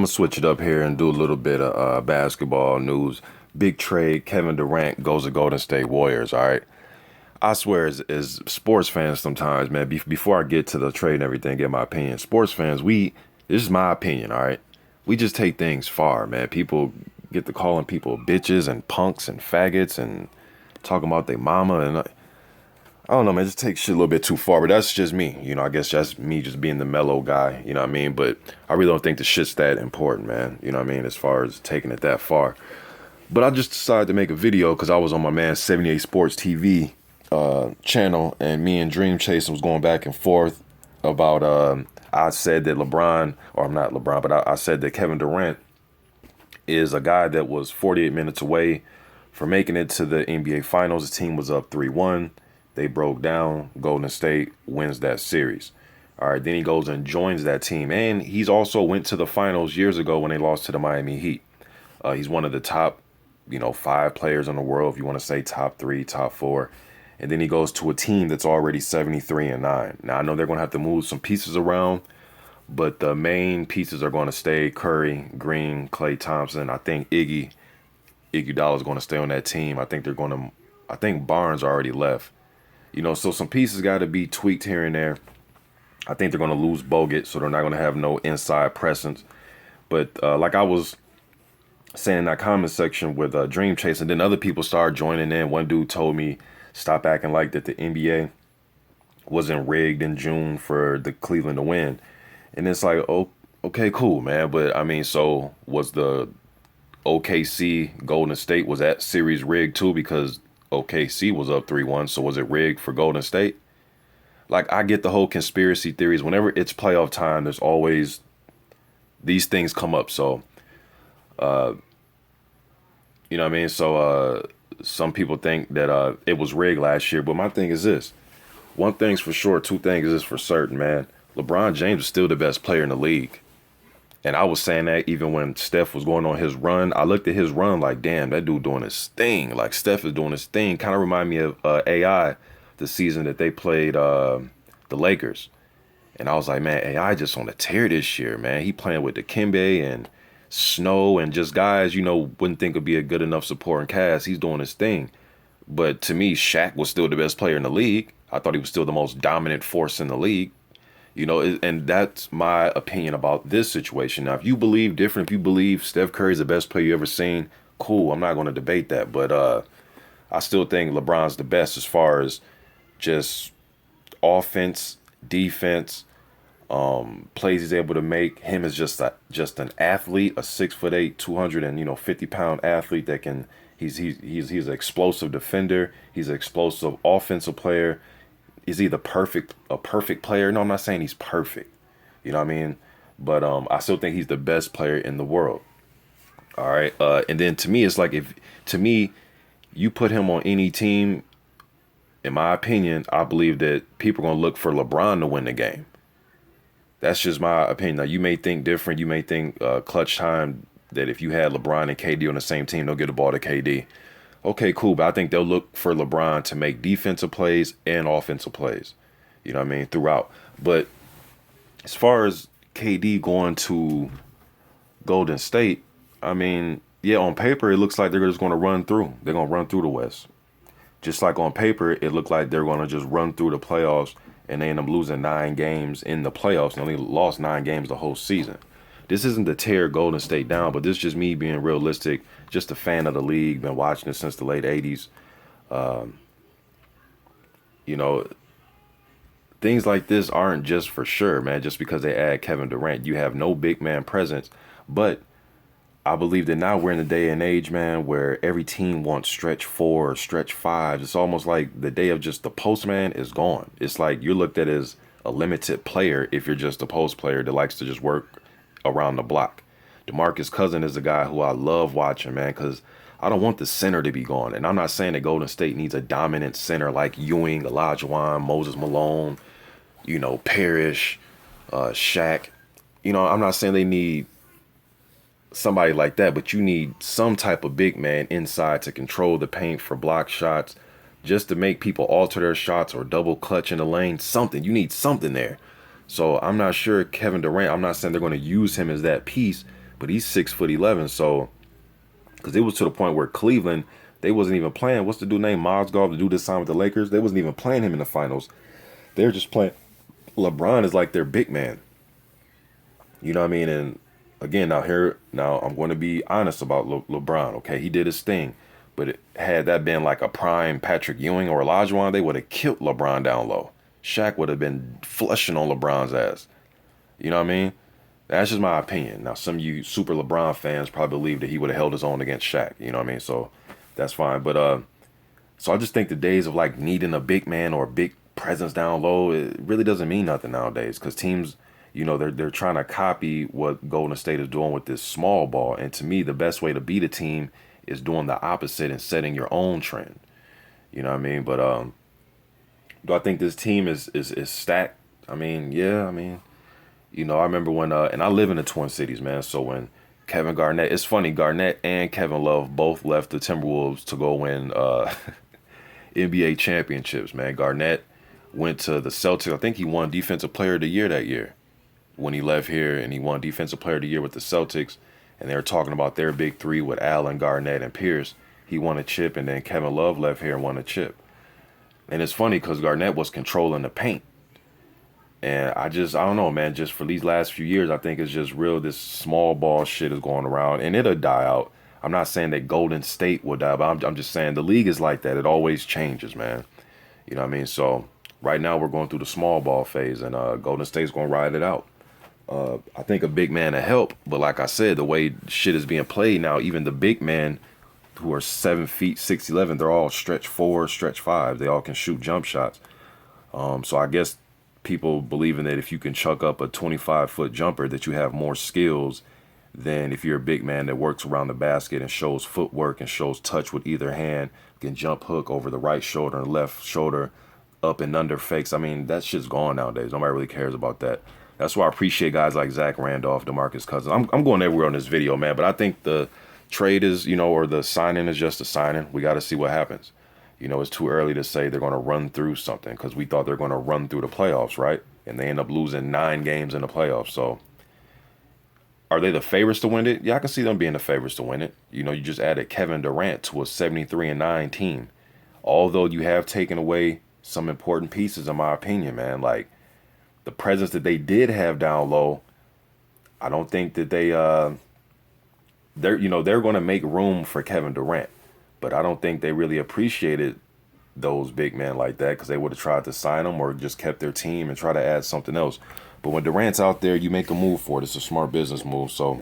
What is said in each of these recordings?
gonna switch it up here and do a little bit of basketball news. Big trade. Kevin Durant goes to Golden State Warriors. All right. I swear, as sports fans, sometimes, man, before I get to the trade and everything, get my opinion. Sports fans, this is my opinion. All right. We just take things far, man. People get to calling people bitches and punks and faggots and talking about their mama and I don't know, man. Just take shit a little bit too far, but that's just me. I guess that's me just being the mellow guy. You know what I mean? But I really don't think the shit's that important, man. You know what I mean? As far as taking it that far. But I just decided to make a video because I was on my man 78 Sports TV channel, and me and Dream Chasing was going back and forth about. I said that LeBron, or I'm not LeBron, but I said that Kevin Durant is a guy that was 48 minutes away from making it to the NBA Finals. The team was up 3-1. They broke down. Golden State wins that series. All right, then he goes and joins that team. And he's also went to the finals years ago when they lost to the Miami Heat. He's one of the top, 5 players in the world, if you want to say top 3, top 4. And then he goes to a team that's already 73-9. Now, I know they're going to have to move some pieces around, but the main pieces are going to stay Curry, Green, Klay Thompson. I think Iguodala is going to stay on that team. I think Barnes already left. So some pieces got to be tweaked here and there. I think they're going to lose Bogut, so they're not going to have no inside presence. But like I was saying in that comment section with Dream Chase, and then other people started joining in. One dude told me, stop acting like that the NBA wasn't rigged in June for the Cleveland to win. And it's like, oh, okay, cool, man. But, I mean, so was the OKC Golden State, was that series rigged too? Because OKC was up 3-1, so was it rigged for Golden State? Like, I get the whole conspiracy theories. Whenever it's playoff time, there's always these things come up. So, you know what I mean? So, some people think that it was rigged last year. But my thing is this. One thing's for sure, two things is for certain, man. LeBron James is still the best player in the league. And I was saying that even when Steph was going on his run. I looked at his run like, damn, that dude doing his thing. Like, Steph is doing his thing. Kind of remind me of AI, the season that they played the Lakers. And I was like, man, AI just on a tear this year, man. He playing with Dikembe and Snow and just guys, wouldn't think would be a good enough supporting cast. He's doing his thing. But to me, Shaq was still the best player in the league. I thought he was still the most dominant force in the league. And that's my opinion about this situation. Now, if you believe different, if you believe Steph Curry's the best player you ever seen, cool. I'm not going to debate that. But I still think LeBron's the best as far as just offense, defense, plays he's able to make. Him as just an athlete, a 6'8", 250-pound athlete that can. He's an explosive defender. He's an explosive offensive player. Is he a perfect player? No, I'm not saying he's perfect. You know what I mean? But I still think he's the best player in the world. All right. And then to me, it's like you put him on any team, in my opinion, I believe that people are going to look for LeBron to win the game. That's just my opinion. Now, you may think different. You may think clutch time, that if you had LeBron and KD on the same team, they'll get the ball to KD. Okay, cool, but I think they'll look for LeBron to make defensive plays and offensive plays, throughout. But as far as KD going to Golden State, I mean, yeah, on paper, it looks like they're just going to run through. They're going to run through the West. Just like on paper, it looked like they're going to just run through the playoffs, and they end up losing 9 games in the playoffs. They only lost 9 games the whole season. This isn't to tear Golden State down, but this is just me being realistic, just a fan of the league, been watching it since the late 80s. Things like this aren't just for sure, man, just because they add Kevin Durant. You have no big man presence, but I believe that now we're in the day and age, man, where every team wants stretch 4 or stretch 5. It's almost like the day of just the postman is gone. It's like you're looked at as a limited player if you're just a post player that likes to just work around the block. DeMarcus Cousins is a guy who I love watching, man, because I don't want the center to be gone. And I'm not saying that Golden State needs a dominant center like Ewing, Olajuwon, Moses Malone, Parrish, Shaq. I'm not saying they need somebody like that, but you need some type of big man inside to control the paint for block shots, just to make people alter their shots or double clutch in the lane. Something. You need something there. So I'm not sure Kevin Durant, I'm not saying they're going to use him as that piece, but he's 6'11", so because it was to the point where Cleveland, they wasn't even playing. What's the dude named Mozgov, the dude that signed with the Lakers? They wasn't even playing him in the finals. They were just playing. LeBron is like their big man. You know what I mean? And again, now I'm going to be honest about LeBron. Okay, he did his thing, but had that been like a prime Patrick Ewing or Olajuwon, they would have killed LeBron down low. Shaq would have been flushing on LeBron's ass. You know what I mean? That's just my opinion. Now, some of you super LeBron fans probably believe that he would have held his own against Shaq. You know what I mean? So that's fine. But so I just think the days of like needing a big man or a big presence down low, it really doesn't mean nothing nowadays because teams, they're trying to copy what Golden State is doing with this small ball. And to me, the best way to beat a team is doing the opposite and setting your own trend. You know what I mean? But do I think this team is stacked? I mean, yeah. I mean, I remember when and I live in the Twin Cities, man. So when Kevin Garnett, it's funny, Garnett and Kevin Love both left the Timberwolves to go win NBA championships, man. Garnett went to the Celtics. I think he won Defensive Player of the Year that year when he left here, and he won Defensive Player of the Year with the Celtics. And they were talking about their big three with Allen, Garnett, and Pierce. He won a chip, and then Kevin Love left here and won a chip. And it's funny because Garnett was controlling the paint. And I don't know, man, just for these last few years, I think it's just real, this small ball shit is going around, and it'll die out. I'm not saying that Golden State will die, but I'm just saying the league is like that. It always changes, man. You know what I mean? So right now we're going through the small ball phase, and Golden State's going to ride it out. I think a big man to help, but like I said, the way shit is being played now, even the big men who are 7 feet 6'11", they're all stretch 4, stretch 5. They all can shoot jump shots. So I guess people believing that if you can chuck up a 25-foot jumper, that you have more skills than if you're a big man that works around the basket and shows footwork and shows touch with either hand, can jump hook over the right shoulder and left shoulder, up and under fakes. I mean, that shit's gone nowadays. Nobody really cares about that. That's why I appreciate guys like Zach Randolph, DeMarcus Cousins. I'm going everywhere on this video, man, but I think the trade is, or the signing is just a signing. We got to see what happens. It's too early to say they're going to run through something because we thought they're going to run through the playoffs, right? And they end up losing 9 games in the playoffs. So are they the favorites to win it? Yeah, I can see them being the favorites to win it. You just added Kevin Durant to a 73-9 team. Although you have taken away some important pieces, in my opinion, man. Like the presence that they did have down low, I don't think that they're going to make room for Kevin Durant. But I don't think they really appreciated those big men like that because they would have tried to sign them or just kept their team and try to add something else. But when Durant's out there, you make a move for it. It's a smart business move. So,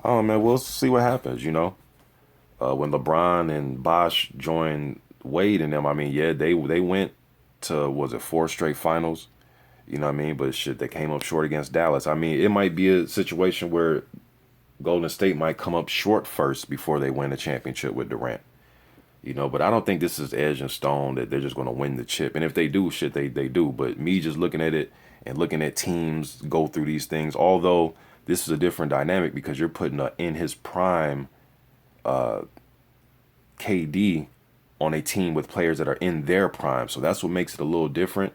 oh man, we'll see what happens, When LeBron and Bosh joined Wade and them, I mean, yeah, they went to, was it 4 straight finals? You know what I mean? But shit, they came up short against Dallas. I mean, it might be a situation where Golden State might come up short first before they win the championship with Durant. But I don't think this is edge and stone that they're just going to win the chip. And if they do, shit, they do. But me just looking at it and looking at teams go through these things, although this is a different dynamic because you're putting in his prime KD on a team with players that are in their prime. So that's what makes it a little different.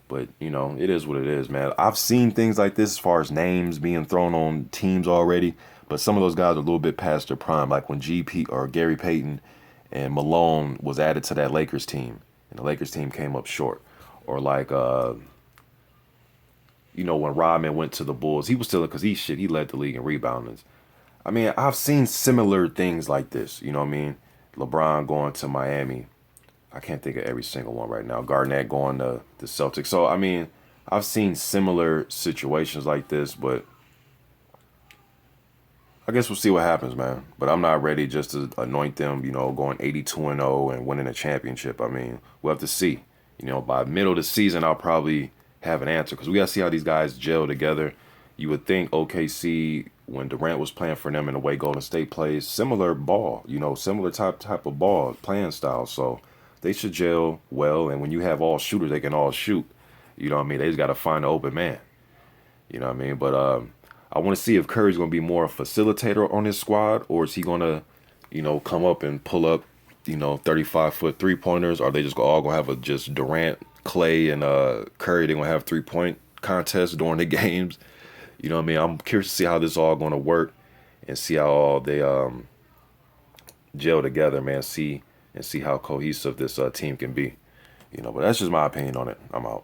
But, it is what it is, man. I've seen things like this as far as names being thrown on teams already. But some of those guys are a little bit past their prime, like when GP or Gary Payton and Malone was added to that Lakers team, and the Lakers team came up short. Or like, when Rodman went to the Bulls, he was still, because he led the league in reboundings. I mean, I've seen similar things like this, you know what I mean? LeBron going to Miami. I can't think of every single one right now. Garnett going to the Celtics. So, I mean, I've seen similar situations like this, but I guess we'll see what happens, man. But I'm not ready just to anoint them, going 82-0 and winning a championship. I mean, we'll have to see. By middle of the season, I'll probably have an answer because we got to see how these guys gel together. You would think OKC, when Durant was playing for them and the way Golden State plays, similar ball, similar type of ball, playing style. So they should gel well. And when you have all shooters, they can all shoot. You know what I mean? They just got to find an open man. You know what I mean? But I want to see if Curry's going to be more a facilitator on his squad, or is he going to, come up and pull up, 35-foot three-pointers? Or are they just all going to have just Durant, Clay, and Curry? They're going to have three-point contests during the games. You know what I mean? I'm curious to see how this all going to work and see how all they gel together, man. See how cohesive this team can be. But that's just my opinion on it. I'm out.